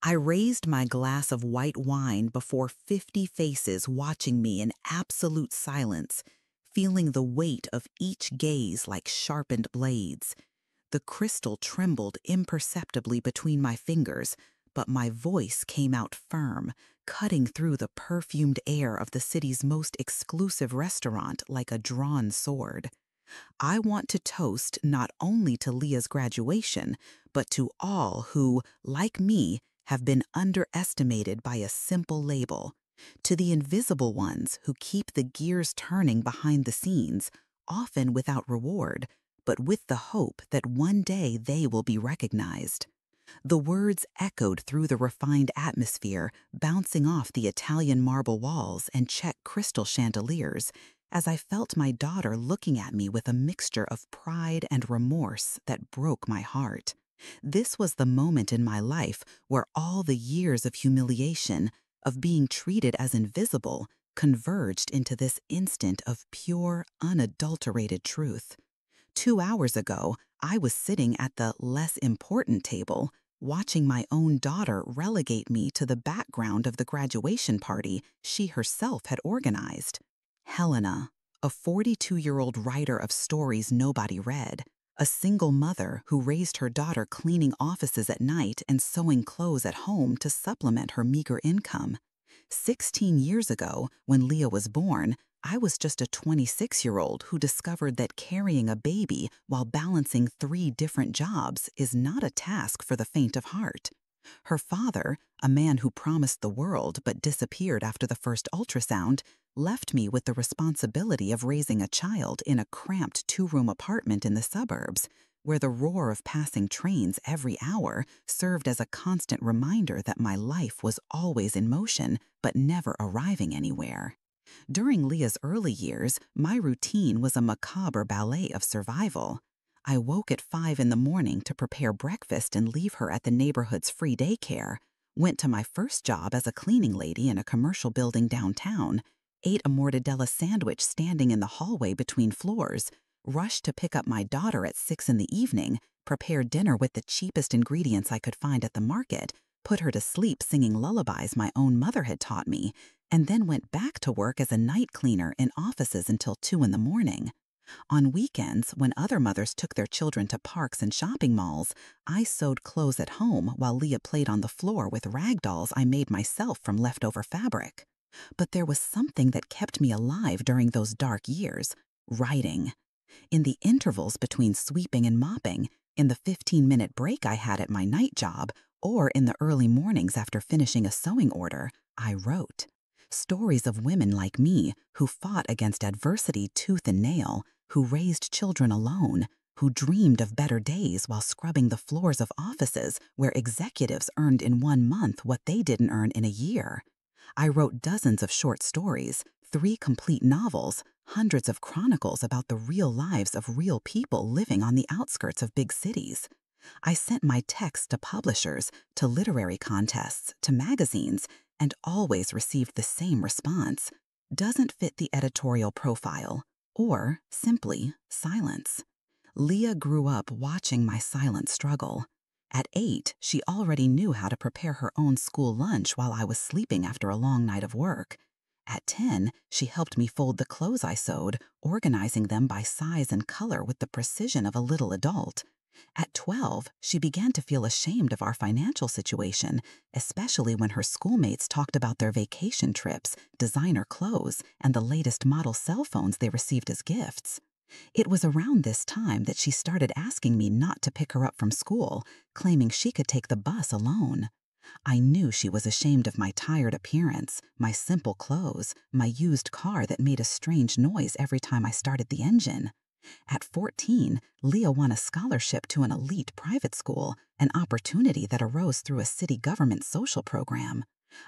I raised my glass of white wine before 50 faces watching me in absolute silence, feeling the weight of each gaze like sharpened blades. The crystal trembled imperceptibly between my fingers, but my voice came out firm, cutting through the perfumed air of the city's most exclusive restaurant like a drawn sword. I want to toast not only to Leah's graduation, but to all who, like me, have been underestimated by a simple label. To the invisible ones who keep the gears turning behind the scenes, often without reward, but with the hope that one day they will be recognized. The words echoed through the refined atmosphere, bouncing off the Italian marble walls and Czech crystal chandeliers, as I felt my daughter looking at me with a mixture of pride and remorse that broke my heart. This was the moment in my life where all the years of humiliation, of being treated as invisible, converged into this instant of pure, unadulterated truth. 2 hours ago, I was sitting at the less important table, watching my own daughter relegate me to the background of the graduation party she herself had organized. Helena, a 42-year-old writer of stories nobody read, a single mother who raised her daughter cleaning offices at night and sewing clothes at home to supplement her meager income. 16 years ago, when Leah was born, I was just a 26-year-old who discovered that carrying a baby while balancing 3 different jobs is not a task for the faint of heart. Her father, a man who promised the world but disappeared after the first ultrasound, left me with the responsibility of raising a child in a cramped 2-room apartment in the suburbs, where the roar of passing trains every hour served as a constant reminder that my life was always in motion but never arriving anywhere. During Leah's early years, my routine was a macabre ballet of survival. I woke at 5 in the morning to prepare breakfast and leave her at the neighborhood's free daycare, went to my first job as a cleaning lady in a commercial building downtown, ate a mortadella sandwich standing in the hallway between floors, rushed to pick up my daughter at 6 in the evening, prepared dinner with the cheapest ingredients I could find at the market, put her to sleep singing lullabies my own mother had taught me, and then went back to work as a night cleaner in offices until 2 in the morning. On weekends, when other mothers took their children to parks and shopping malls, I sewed clothes at home while Leah played on the floor with rag dolls I made myself from leftover fabric. But there was something that kept me alive during those dark years: writing. In the intervals between sweeping and mopping, in the 15-minute break I had at my night job, or in the early mornings after finishing a sewing order, I wrote. Stories of women like me who fought against adversity tooth and nail, who raised children alone, who dreamed of better days while scrubbing the floors of offices where executives earned in 1 month what they didn't earn in a year. I wrote dozens of short stories, 3 complete novels, hundreds of chronicles about the real lives of real people living on the outskirts of big cities. I sent my texts to publishers, to literary contests, to magazines, and always received the same response: doesn't fit the editorial profile, or simply silence. Leah grew up watching my silent struggle. At 8, she already knew how to prepare her own school lunch while I was sleeping after a long night of work. At 10, she helped me fold the clothes I sewed, organizing them by size and color with the precision of a little adult. At 12, she began to feel ashamed of our financial situation, especially when her schoolmates talked about their vacation trips, designer clothes, and the latest model cell phones they received as gifts. It was around this time that she started asking me not to pick her up from school, claiming she could take the bus alone. I knew she was ashamed of my tired appearance, my simple clothes, my used car that made a strange noise every time I started the engine. At 14, Leah won a scholarship to an elite private school, an opportunity that arose through a city government social program.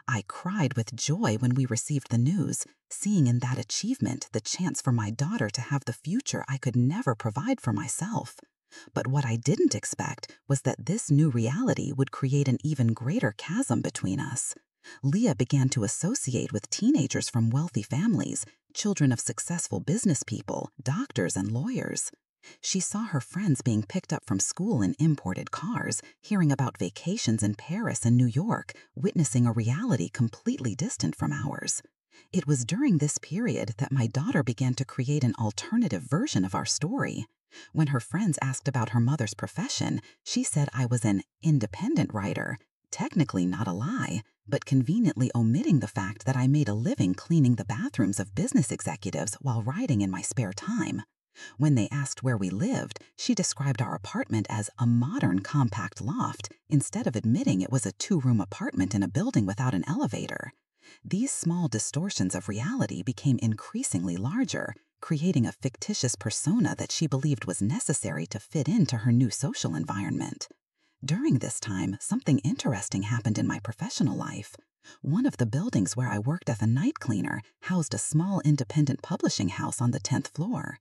I cried with joy when we received the news, seeing in that achievement the chance for my daughter to have the future I could never provide for myself. But what I didn't expect was that this new reality would create an even greater chasm between us. Leah began to associate with teenagers from wealthy families, children of successful business people, doctors, and lawyers. She saw her friends being picked up from school in imported cars, hearing about vacations in Paris and New York, witnessing a reality completely distant from ours. It was during this period that my daughter began to create an alternative version of our story. When her friends asked about her mother's profession, she said I was an independent writer, technically not a lie, but conveniently omitting the fact that I made a living cleaning the bathrooms of business executives while writing in my spare time. When they asked where we lived, she described our apartment as a modern compact loft, instead of admitting it was a two-room apartment in a building without an elevator. These small distortions of reality became increasingly larger, creating a fictitious persona that she believed was necessary to fit into her new social environment. During this time, something interesting happened in my professional life. One of the buildings where I worked as a night cleaner housed a small independent publishing house on the 10th floor.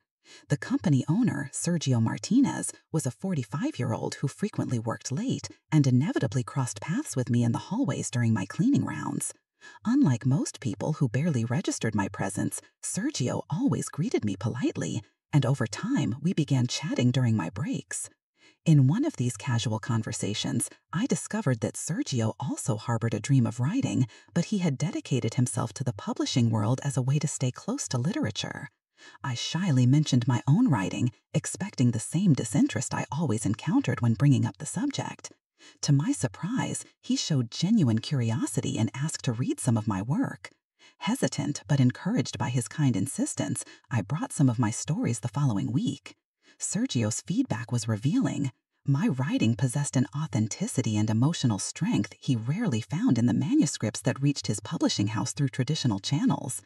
The company owner, Sergio Martinez, was a 45-year-old who frequently worked late and inevitably crossed paths with me in the hallways during my cleaning rounds. Unlike most people who barely registered my presence, Sergio always greeted me politely, and over time we began chatting during my breaks. In one of these casual conversations, I discovered that Sergio also harbored a dream of writing, but he had dedicated himself to the publishing world as a way to stay close to literature. I shyly mentioned my own writing, expecting the same disinterest I always encountered when bringing up the subject. To my surprise, he showed genuine curiosity and asked to read some of my work. Hesitant but encouraged by his kind insistence, I brought some of my stories the following week. Sergio's feedback was revealing. My writing possessed an authenticity and emotional strength he rarely found in the manuscripts that reached his publishing house through traditional channels.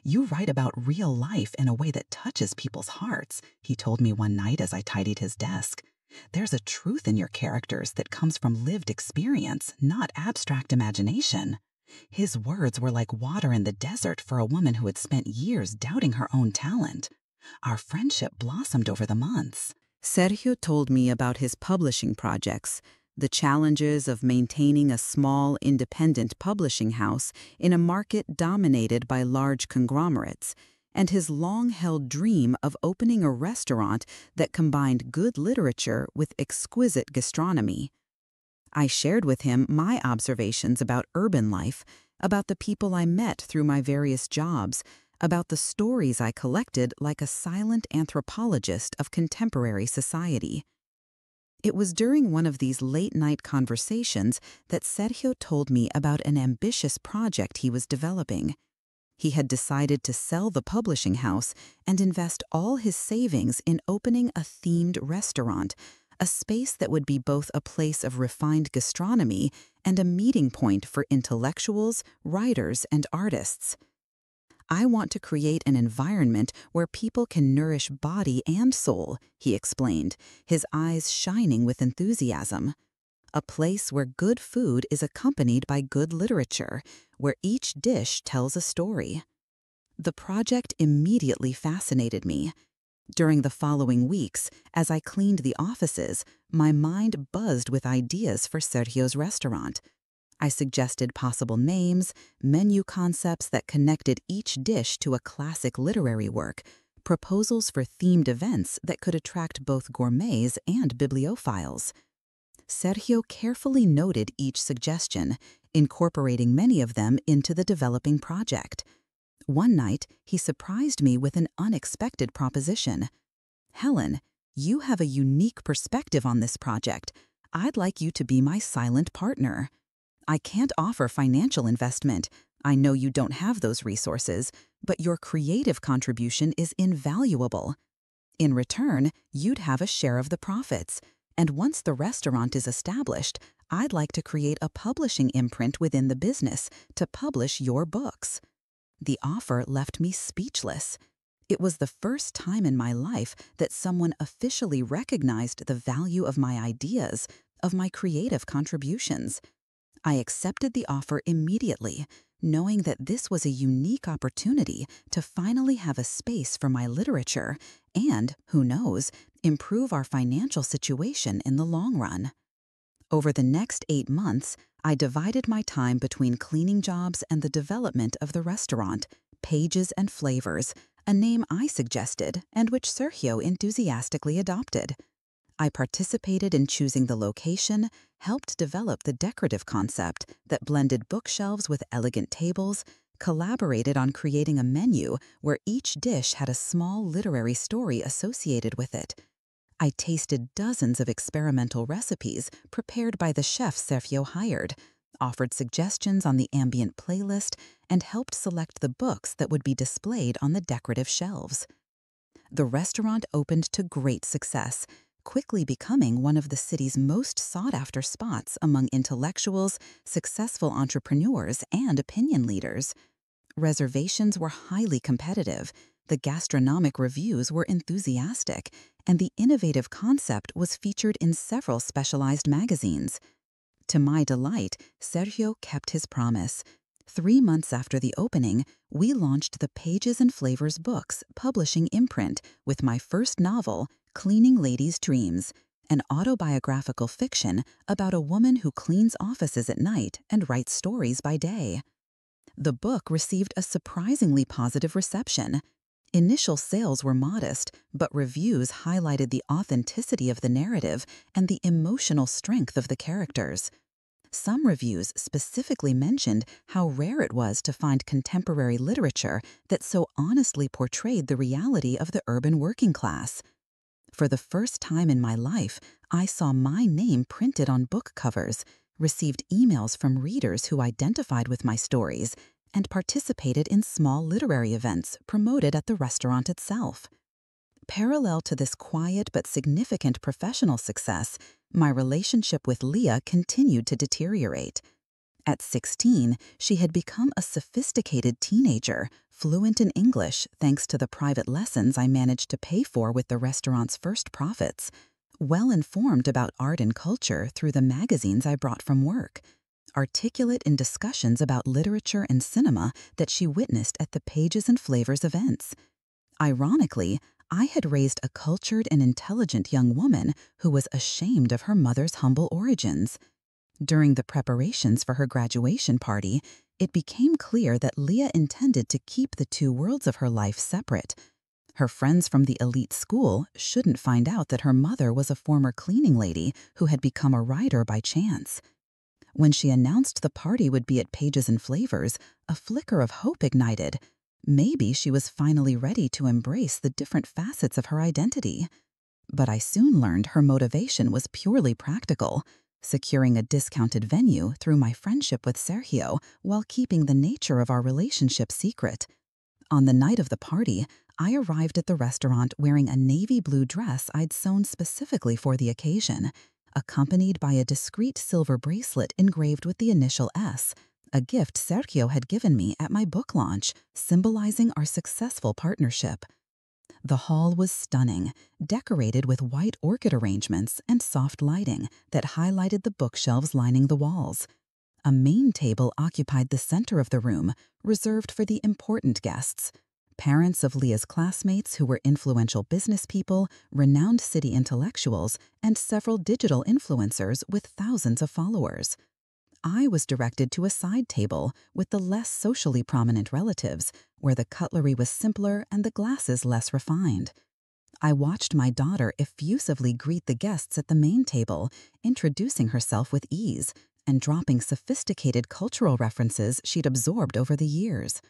"You write about real life in a way that touches people's hearts," he told me one night as I tidied his desk. "There's a truth in your characters that comes from lived experience, not abstract imagination." His words were like water in the desert for a woman who had spent years doubting her own talent. Our friendship blossomed over the months. Sergio told me about his publishing projects, the challenges of maintaining a small, independent publishing house in a market dominated by large conglomerates, and his long-held dream of opening a restaurant that combined good literature with exquisite gastronomy. I shared with him my observations about urban life, about the people I met through my various jobs, about the stories I collected like a silent anthropologist of contemporary society. It was during one of these late-night conversations that Sergio told me about an ambitious project he was developing. He had decided to sell the publishing house and invest all his savings in opening a themed restaurant, a space that would be both a place of refined gastronomy and a meeting point for intellectuals, writers, and artists. "I want to create an environment where people can nourish body and soul," he explained, his eyes shining with enthusiasm. "A place where good food is accompanied by good literature, where each dish tells a story." The project immediately fascinated me. During the following weeks, as I cleaned the offices, my mind buzzed with ideas for Sergio's restaurant. I suggested possible names, menu concepts that connected each dish to a classic literary work, proposals for themed events that could attract both gourmets and bibliophiles. Sergio carefully noted each suggestion, incorporating many of them into the developing project. One night, he surprised me with an unexpected proposition. "Helen, you have a unique perspective on this project. I'd like you to be my silent partner. I can't offer financial investment. I know you don't have those resources, but your creative contribution is invaluable. In return, you'd have a share of the profits. And once the restaurant is established, I'd like to create a publishing imprint within the business to publish your books." The offer left me speechless. It was the first time in my life that someone officially recognized the value of my ideas, of my creative contributions. I accepted the offer immediately, knowing that this was a unique opportunity to finally have a space for my literature and, who knows, improve our financial situation in the long run. Over the next 8 months, I divided my time between cleaning jobs and the development of the restaurant, pages and flavors, a name I suggested and which Sergio enthusiastically adopted. I participated in choosing the location, helped develop the decorative concept that blended bookshelves with elegant tables, collaborated on creating a menu where each dish had a small literary story associated with it. I tasted dozens of experimental recipes prepared by the chef Sergio hired, offered suggestions on the ambient playlist, and helped select the books that would be displayed on the decorative shelves. The restaurant opened to great success, quickly becoming one of the city's most sought-after spots among intellectuals, successful entrepreneurs, and opinion leaders. Reservations were highly competitive, the gastronomic reviews were enthusiastic, and the innovative concept was featured in several specialized magazines. To my delight, Sergio kept his promise. 3 months after the opening, we launched the Pages and Flavors Books publishing imprint with my first novel, Cleaning Ladies' Dreams, an autobiographical fiction about a woman who cleans offices at night and writes stories by day. The book received a surprisingly positive reception. Initial sales were modest, but reviews highlighted the authenticity of the narrative and the emotional strength of the characters. Some reviews specifically mentioned how rare it was to find contemporary literature that so honestly portrayed the reality of the urban working class. For the first time in my life, I saw my name printed on book covers, received emails from readers who identified with my stories, and participated in small literary events promoted at the restaurant itself. Parallel to this quiet but significant professional success, my relationship with Leah continued to deteriorate. At 16, she had become a sophisticated teenager, fluent in English thanks to the private lessons I managed to pay for with the restaurant's first profits, well-informed about art and culture through the magazines I brought from work, articulate in discussions about literature and cinema that she witnessed at the Pages and Flavors events. Ironically, I had raised a cultured and intelligent young woman who was ashamed of her mother's humble origins. During the preparations for her graduation party, it became clear that Leah intended to keep the two worlds of her life separate. Her friends from the elite school shouldn't find out that her mother was a former cleaning lady who had become a writer by chance. When she announced the party would be at Pages and Flavors, a flicker of hope ignited. Maybe she was finally ready to embrace the different facets of her identity. But I soon learned her motivation was purely practical, securing a discounted venue through my friendship with Sergio while keeping the nature of our relationship secret. On the night of the party, I arrived at the restaurant wearing a navy blue dress I'd sewn specifically for the occasion, accompanied by a discreet silver bracelet engraved with the initial S, a gift Sergio had given me at my book launch, symbolizing our successful partnership. The hall was stunning, decorated with white orchid arrangements and soft lighting that highlighted the bookshelves lining the walls. A main table occupied the center of the room, reserved for the important guests. Parents of Leah's classmates who were influential business people, renowned city intellectuals, and several digital influencers with thousands of followers. I was directed to a side table with the less socially prominent relatives, where the cutlery was simpler and the glasses less refined. I watched my daughter effusively greet the guests at the main table, introducing herself with ease and dropping sophisticated cultural references she'd absorbed over the years.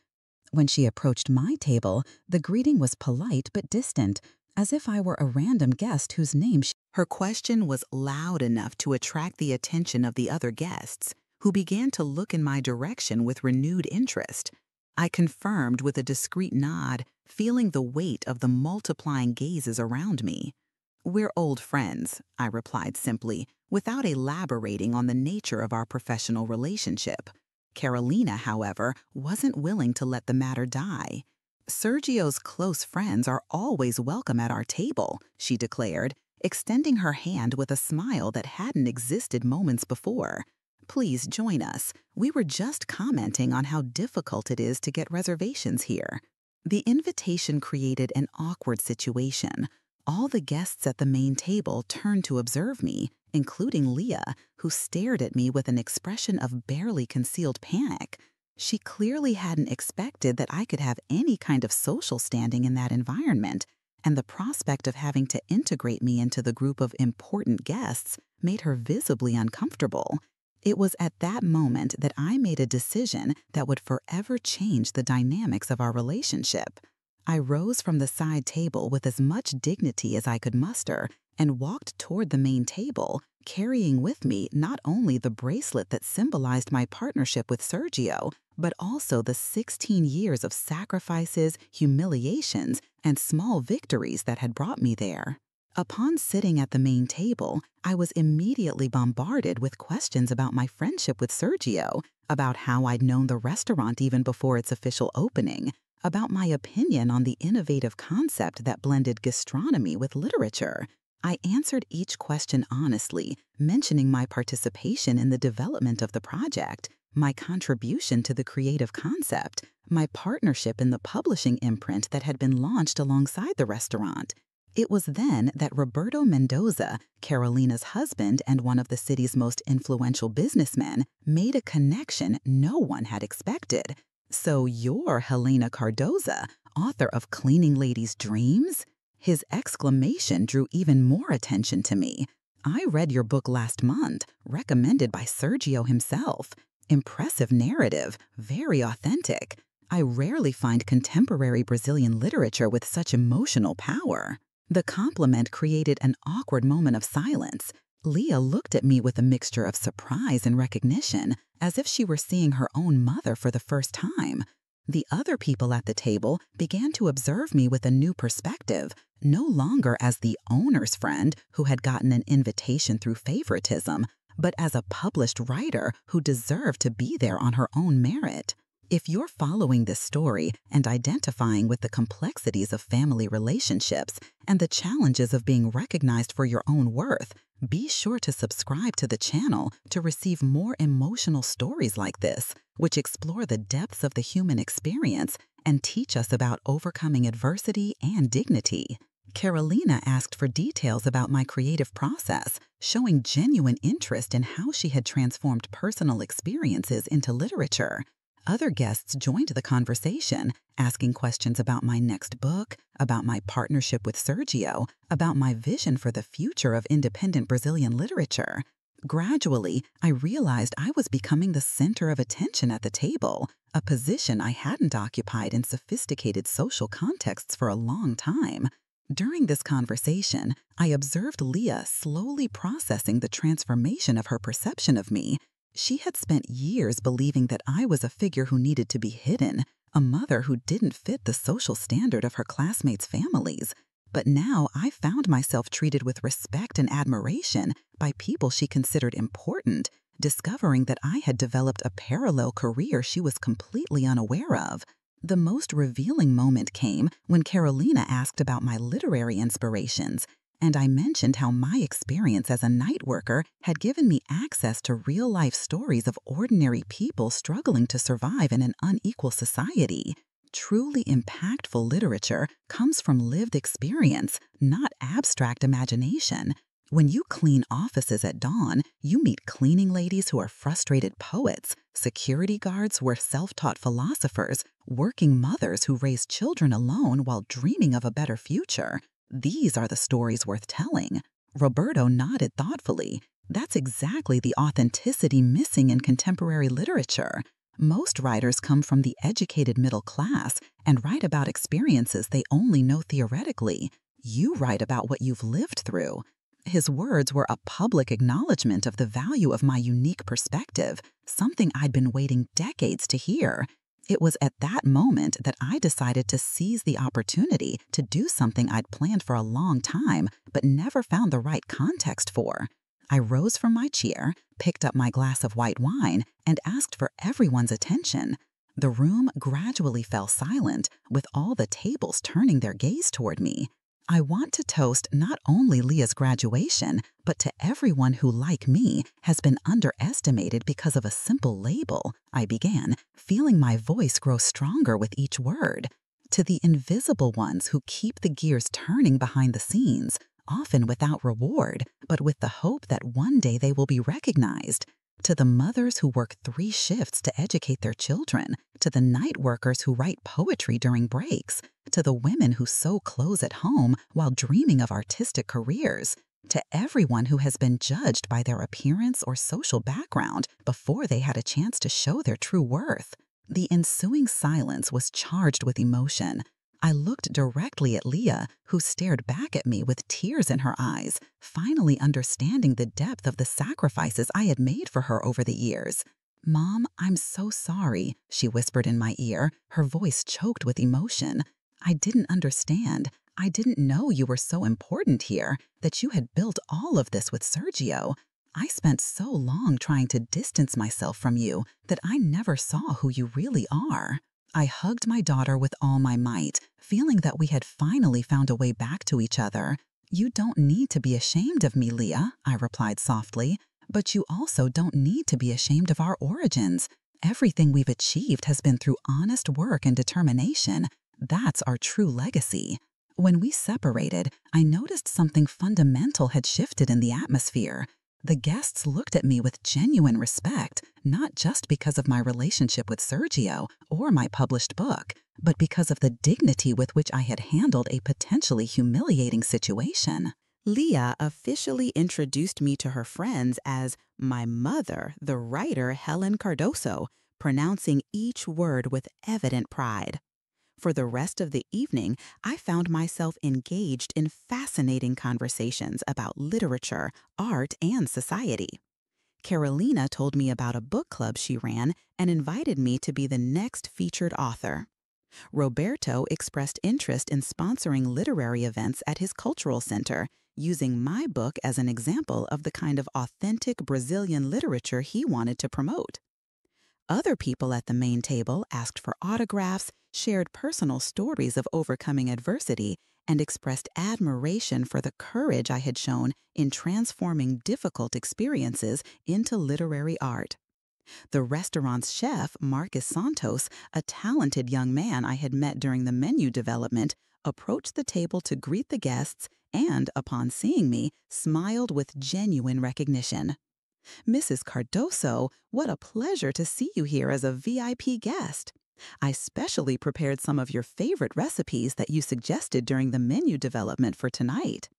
When she approached my table, the greeting was polite but distant, as if I were a random guest whose name she... Her question was loud enough to attract the attention of the other guests, who began to look in my direction with renewed interest. I confirmed with a discreet nod, feeling the weight of the multiplying gazes around me. "We're old friends," I replied simply, without elaborating on the nature of our professional relationship. Carolina, however, wasn't willing to let the matter die. "Sergio's close friends are always welcome at our table," she declared, extending her hand with a smile that hadn't existed moments before. "Please join us. We were just commenting on how difficult it is to get reservations here." The invitation created an awkward situation. All the guests at the main table turned to observe me, including Leah, who stared at me with an expression of barely concealed panic. She clearly hadn't expected that I could have any kind of social standing in that environment, and the prospect of having to integrate me into the group of important guests made her visibly uncomfortable. It was at that moment that I made a decision that would forever change the dynamics of our relationship. I rose from the side table with as much dignity as I could muster and walked toward the main table, carrying with me not only the bracelet that symbolized my partnership with Sergio, but also the 16 years of sacrifices, humiliations, and small victories that had brought me there. Upon sitting at the main table, I was immediately bombarded with questions about my friendship with Sergio, about how I'd known the restaurant even before its official opening, about my opinion on the innovative concept that blended gastronomy with literature. I answered each question honestly, mentioning my participation in the development of the project, my contribution to the creative concept, my partnership in the publishing imprint that had been launched alongside the restaurant. It was then that Roberto Mendoza, Carolina's husband and one of the city's most influential businessmen, made a connection no one had expected. "So you're Helena Cardoza, author of Cleaning Ladies' Dreams?" His exclamation drew even more attention to me. "I read your book last month, recommended by Sergio himself. Impressive narrative, very authentic. I rarely find contemporary Brazilian literature with such emotional power." The compliment created an awkward moment of silence. Leah looked at me with a mixture of surprise and recognition, as if she were seeing her own mother for the first time. The other people at the table began to observe me with a new perspective, no longer as the owner's friend who had gotten an invitation through favoritism, but as a published writer who deserved to be there on her own merit. If you're following this story and identifying with the complexities of family relationships and the challenges of being recognized for your own worth, be sure to subscribe to the channel to receive more emotional stories like this, which explore the depths of the human experience and teach us about overcoming adversity and dignity. Carolina asked for details about my creative process, showing genuine interest in how she had transformed personal experiences into literature. Other guests joined the conversation, asking questions about my next book, about my partnership with Sergio, about my vision for the future of independent Brazilian literature. Gradually, I realized I was becoming the center of attention at the table, a position I hadn't occupied in sophisticated social contexts for a long time. During this conversation, I observed Leah slowly processing the transformation of her perception of me. She had spent years believing that I was a figure who needed to be hidden, a mother who didn't fit the social standard of her classmates' families. But now I found myself treated with respect and admiration by people she considered important, discovering that I had developed a parallel career she was completely unaware of. The most revealing moment came when Carolina asked about my literary inspirations, and I mentioned how my experience as a night worker had given me access to real-life stories of ordinary people struggling to survive in an unequal society. Truly impactful literature comes from lived experience, not abstract imagination. When you clean offices at dawn, you meet cleaning ladies who are frustrated poets, security guards who are self-taught philosophers, working mothers who raise children alone while dreaming of a better future. These are the stories worth telling. Roberto nodded thoughtfully. That's exactly the authenticity missing in contemporary literature. Most writers come from the educated middle class and write about experiences they only know theoretically. You write about what you've lived through. His words were a public acknowledgement of the value of my unique perspective, something I'd been waiting decades to hear. It was at that moment that I decided to seize the opportunity to do something I'd planned for a long time but never found the right context for. I rose from my chair, picked up my glass of white wine, and asked for everyone's attention. The room gradually fell silent, with all the tables turning their gaze toward me. I want to toast not only Leah's graduation, but to everyone who, like me, has been underestimated because of a simple label, I began, feeling my voice grow stronger with each word. To the invisible ones who keep the gears turning behind the scenes, often without reward, but with the hope that one day they will be recognized. To the mothers who work 3 shifts to educate their children, to the night workers who write poetry during breaks, to the women who sew clothes at home while dreaming of artistic careers, to everyone who has been judged by their appearance or social background before they had a chance to show their true worth. The ensuing silence was charged with emotion. I looked directly at Leah, who stared back at me with tears in her eyes, finally understanding the depth of the sacrifices I had made for her over the years. "Mom, I'm so sorry," she whispered in my ear, her voice choked with emotion. "I didn't understand. I didn't know you were so important here, that you had built all of this with Sergio. I spent so long trying to distance myself from you that I never saw who you really are." I hugged my daughter with all my might, feeling that we had finally found a way back to each other. "You don't need to be ashamed of me, Leah," I replied softly, "but you also don't need to be ashamed of our origins. Everything we've achieved has been through honest work and determination. That's our true legacy." When we separated, I noticed something fundamental had shifted in the atmosphere. The guests looked at me with genuine respect, not just because of my relationship with Sergio or my published book, but because of the dignity with which I had handled a potentially humiliating situation. Leah officially introduced me to her friends as my mother, the writer Helen Cardoso, pronouncing each word with evident pride. For the rest of the evening, I found myself engaged in fascinating conversations about literature, art, and society. Carolina told me about a book club she ran and invited me to be the next featured author. Roberto expressed interest in sponsoring literary events at his cultural center, using my book as an example of the kind of authentic Brazilian literature he wanted to promote. Other people at the main table asked for autographs, shared personal stories of overcoming adversity, and expressed admiration for the courage I had shown in transforming difficult experiences into literary art. The restaurant's chef, Marcus Santos, a talented young man I had met during the menu development, approached the table to greet the guests and, upon seeing me, smiled with genuine recognition. "Mrs. Cardoso, what a pleasure to see you here as a VIP guest. I specially prepared some of your favorite recipes that you suggested during the menu development for tonight."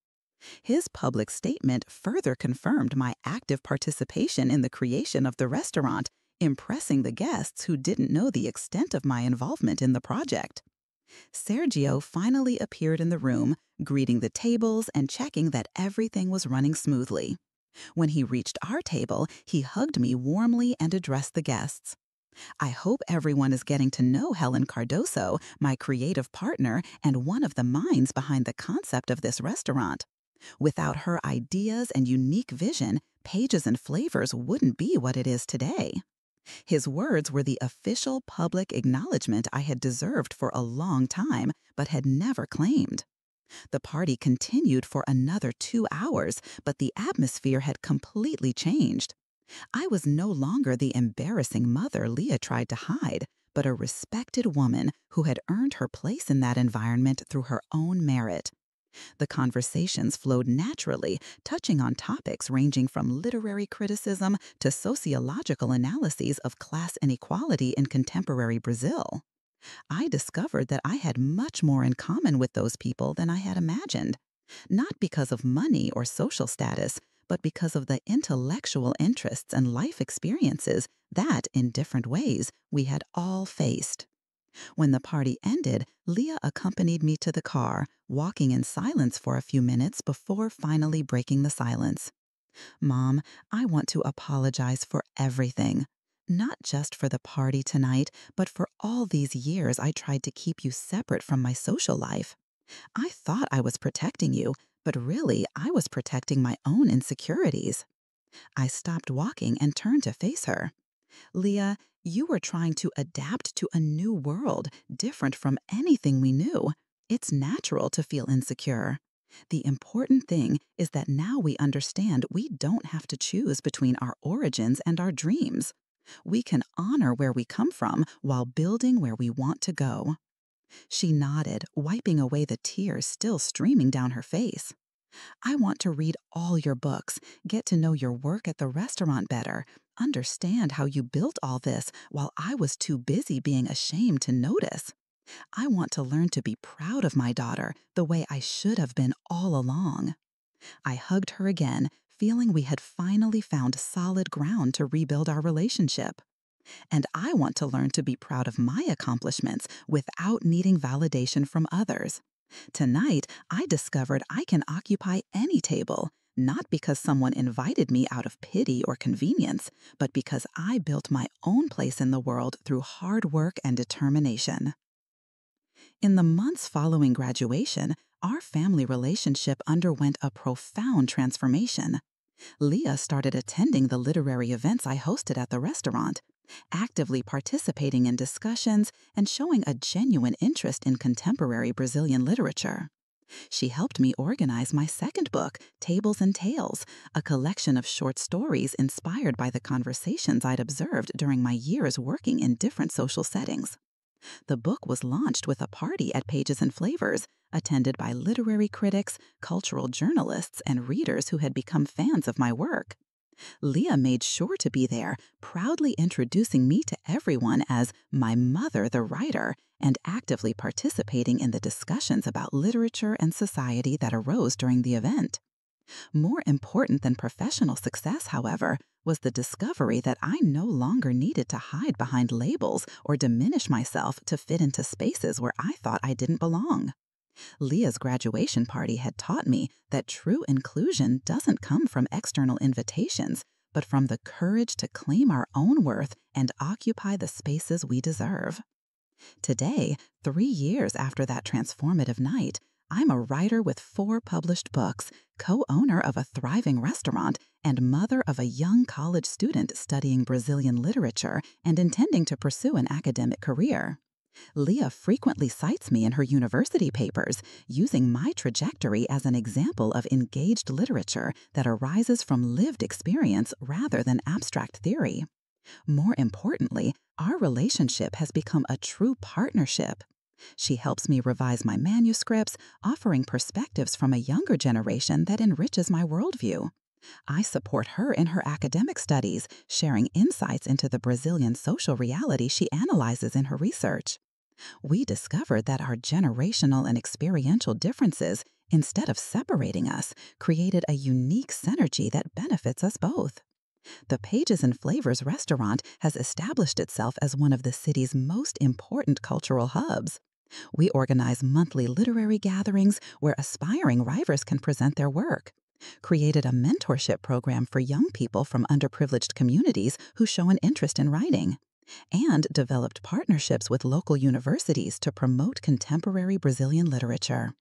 His public statement further confirmed my active participation in the creation of the restaurant, impressing the guests who didn't know the extent of my involvement in the project. Sergio finally appeared in the room, greeting the tables and checking that everything was running smoothly. When he reached our table, he hugged me warmly and addressed the guests. "I hope everyone is getting to know Helen Cardoso, my creative partner and one of the minds behind the concept of this restaurant. Without her ideas and unique vision, Pages and Flavors wouldn't be what it is today." His words were the official public acknowledgement I had deserved for a long time, but had never claimed. The party continued for another 2 hours, but the atmosphere had completely changed. I was no longer the embarrassing mother Leah tried to hide, but a respected woman who had earned her place in that environment through her own merit. The conversations flowed naturally, touching on topics ranging from literary criticism to sociological analyses of class inequality in contemporary Brazil. I discovered that I had much more in common with those people than I had imagined, not because of money or social status, but because of the intellectual interests and life experiences that, in different ways, we had all faced. When the party ended, Leah accompanied me to the car, walking in silence for a few minutes before finally breaking the silence. "Mom, I want to apologize for everything. Not just for the party tonight, but for all these years I tried to keep you separate from my social life. I thought I was protecting you, but really I was protecting my own insecurities." I stopped walking and turned to face her. "Leah, you were trying to adapt to a new world, different from anything we knew. It's natural to feel insecure. The important thing is that now we understand we don't have to choose between our origins and our dreams. We can honor where we come from while building where we want to go." She nodded, wiping away the tears still streaming down her face. "I want to read all your books, get to know your work at the restaurant better. understand how you built all this while I was too busy being ashamed to notice. I want to learn to be proud of my daughter the way I should have been all along." I hugged her again, feeling we had finally found solid ground to rebuild our relationship. And I want to learn to be proud of my accomplishments without needing validation from others. Tonight, I discovered I can occupy any table, not because someone invited me out of pity or convenience, but because I built my own place in the world through hard work and determination. In the months following graduation, our family relationship underwent a profound transformation. Leah started attending the literary events I hosted at the restaurant, actively participating in discussions and showing a genuine interest in contemporary Brazilian literature. She helped me organize my second book, Tables and Tales, a collection of short stories inspired by the conversations I'd observed during my years working in different social settings. The book was launched with a party at Pages and Flavors, attended by literary critics, cultural journalists, and readers who had become fans of my work. Leah made sure to be there, proudly introducing me to everyone as my mother, the writer, and actively participating in the discussions about literature and society that arose during the event. More important than professional success, however, was the discovery that I no longer needed to hide behind labels or diminish myself to fit into spaces where I thought I didn't belong. Leah's graduation party had taught me that true inclusion doesn't come from external invitations, but from the courage to claim our own worth and occupy the spaces we deserve. Today, 3 years after that transformative night, I'm a writer with 4 published books, co-owner of a thriving restaurant, and mother of a young college student studying Brazilian literature and intending to pursue an academic career. Leah frequently cites me in her university papers, using my trajectory as an example of engaged literature that arises from lived experience rather than abstract theory. More importantly, our relationship has become a true partnership. She helps me revise my manuscripts, offering perspectives from a younger generation that enriches my worldview. I support her in her academic studies, sharing insights into the Brazilian social reality she analyzes in her research. We discovered that our generational and experiential differences, instead of separating us, created a unique synergy that benefits us both. The Pages and Flavors restaurant has established itself as one of the city's most important cultural hubs. We organize monthly literary gatherings where aspiring writers can present their work, created a mentorship program for young people from underprivileged communities who show an interest in writing, and developed partnerships with local universities to promote contemporary Brazilian literature.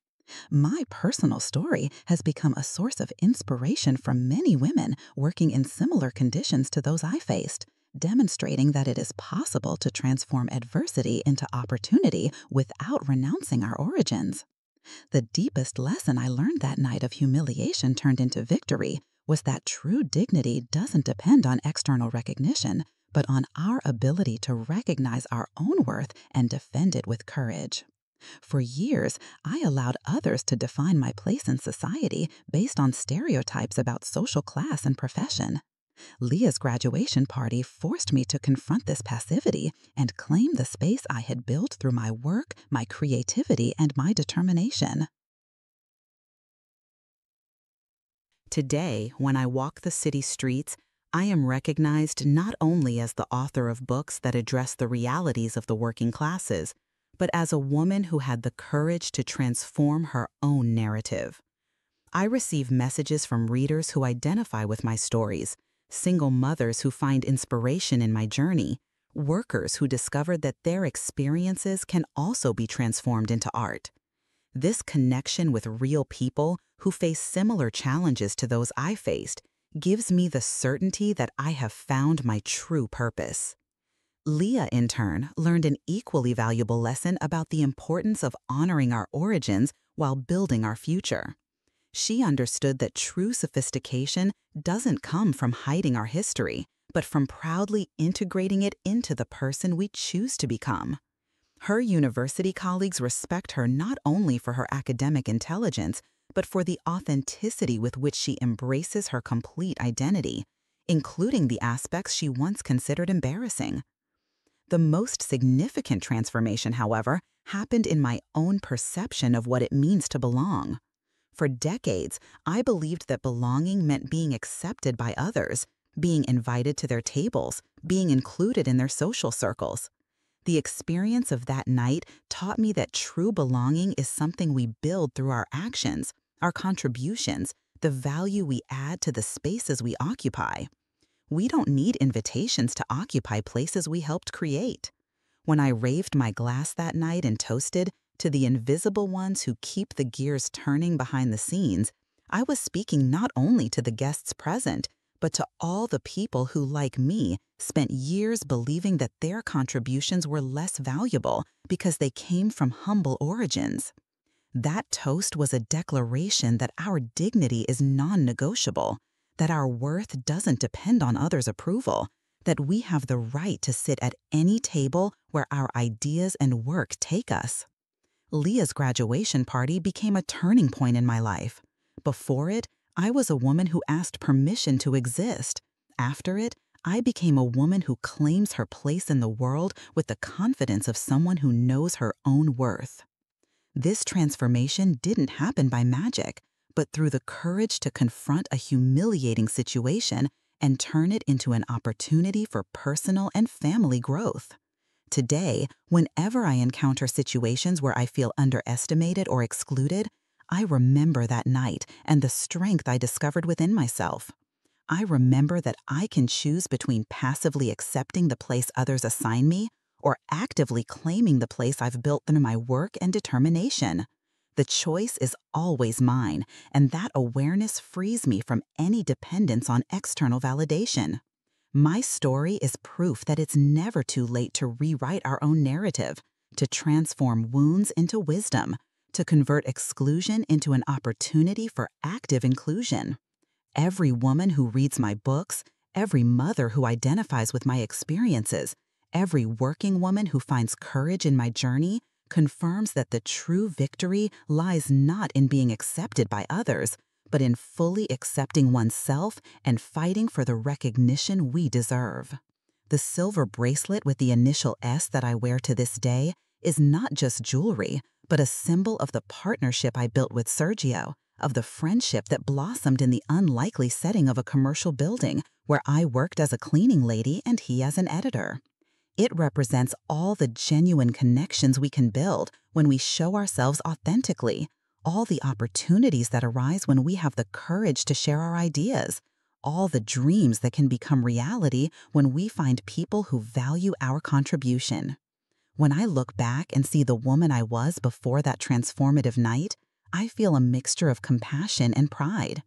My personal story has become a source of inspiration for many women working in similar conditions to those I faced, demonstrating that it is possible to transform adversity into opportunity without renouncing our origins. The deepest lesson I learned that night of humiliation turned into victory was that true dignity doesn't depend on external recognition, but on our ability to recognize our own worth and defend it with courage. For years, I allowed others to define my place in society based on stereotypes about social class and profession. Leah's graduation party forced me to confront this passivity and claim the space I had built through my work, my creativity, and my determination. Today, when I walk the city streets, I am recognized not only as the author of books that address the realities of the working classes, but as a woman who had the courage to transform her own narrative. I receive messages from readers who identify with my stories, single mothers who find inspiration in my journey, workers who discovered that their experiences can also be transformed into art. This connection with real people who face similar challenges to those I faced gives me the certainty that I have found my true purpose. Leah, in turn, learned an equally valuable lesson about the importance of honoring our origins while building our future. She understood that true sophistication doesn't come from hiding our history, but from proudly integrating it into the person we choose to become. Her university colleagues respect her not only for her academic intelligence, but for the authenticity with which she embraces her complete identity, including the aspects she once considered embarrassing. The most significant transformation, however, happened in my own perception of what it means to belong. For decades, I believed that belonging meant being accepted by others, being invited to their tables, being included in their social circles. The experience of that night taught me that true belonging is something we build through our actions, our contributions, the value we add to the spaces we occupy. We don't need invitations to occupy places we helped create. When I raved my glass that night and toasted to the invisible ones who keep the gears turning behind the scenes, I was speaking not only to the guests present, but to all the people who, like me, spent years believing that their contributions were less valuable because they came from humble origins. That toast was a declaration that our dignity is non-negotiable, that our worth doesn't depend on others' approval, that we have the right to sit at any table where our ideas and work take us. Leah's graduation party became a turning point in my life. Before it, I was a woman who asked permission to exist. After it, I became a woman who claims her place in the world with the confidence of someone who knows her own worth. This transformation didn't happen by magic, but through the courage to confront a humiliating situation and turn it into an opportunity for personal and family growth. Today, whenever I encounter situations where I feel underestimated or excluded, I remember that night and the strength I discovered within myself. I remember that I can choose between passively accepting the place others assign me or actively claiming the place I've built through my work and determination. The choice is always mine, and that awareness frees me from any dependence on external validation. My story is proof that it's never too late to rewrite our own narrative, to transform wounds into wisdom, to convert exclusion into an opportunity for active inclusion. Every woman who reads my books, every mother who identifies with my experiences, every working woman who finds courage in my journey confirms that the true victory lies not in being accepted by others, but in fully accepting oneself and fighting for the recognition we deserve. The silver bracelet with the initial S that I wear to this day is not just jewelry, but a symbol of the partnership I built with Sergio, of the friendship that blossomed in the unlikely setting of a commercial building where I worked as a cleaning lady and he as an editor. It represents all the genuine connections we can build when we show ourselves authentically, all the opportunities that arise when we have the courage to share our ideas, all the dreams that can become reality when we find people who value our contribution. When I look back and see the woman I was before that transformative night, I feel a mixture of compassion and pride.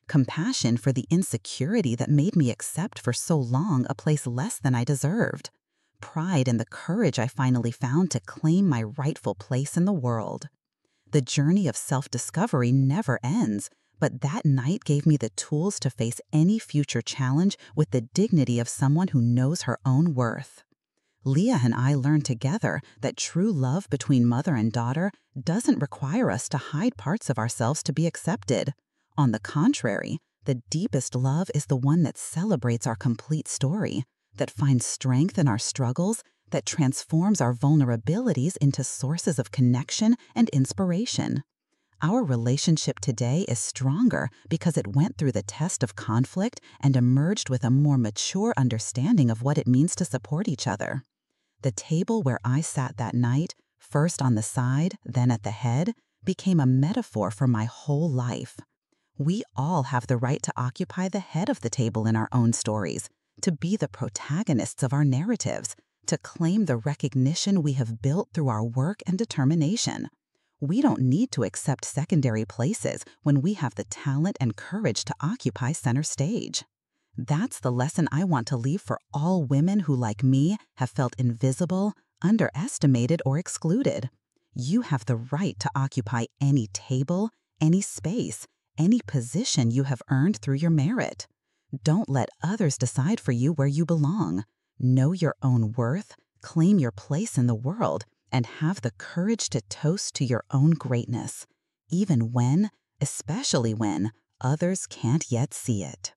Compassion for the insecurity that made me accept for so long a place less than I deserved. Pride in the courage I finally found to claim my rightful place in the world. The journey of self-discovery never ends, but that night gave me the tools to face any future challenge with the dignity of someone who knows her own worth. Leah and I learned together that true love between mother and daughter doesn't require us to hide parts of ourselves to be accepted. On the contrary, the deepest love is the one that celebrates our complete story, that finds strength in our struggles, that transforms our vulnerabilities into sources of connection and inspiration. Our relationship today is stronger because it went through the test of conflict and emerged with a more mature understanding of what it means to support each other. The table where I sat that night, first on the side, then at the head, became a metaphor for my whole life. We all have the right to occupy the head of the table in our own stories, to be the protagonists of our narratives, to claim the recognition we have built through our work and determination. We don't need to accept secondary places when we have the talent and courage to occupy center stage. That's the lesson I want to leave for all women who, like me, have felt invisible, underestimated, or excluded. You have the right to occupy any table, any space, any position you have earned through your merit. Don't let others decide for you where you belong. Know your own worth, claim your place in the world, and have the courage to toast to your own greatness, even when, especially when, others can't yet see it.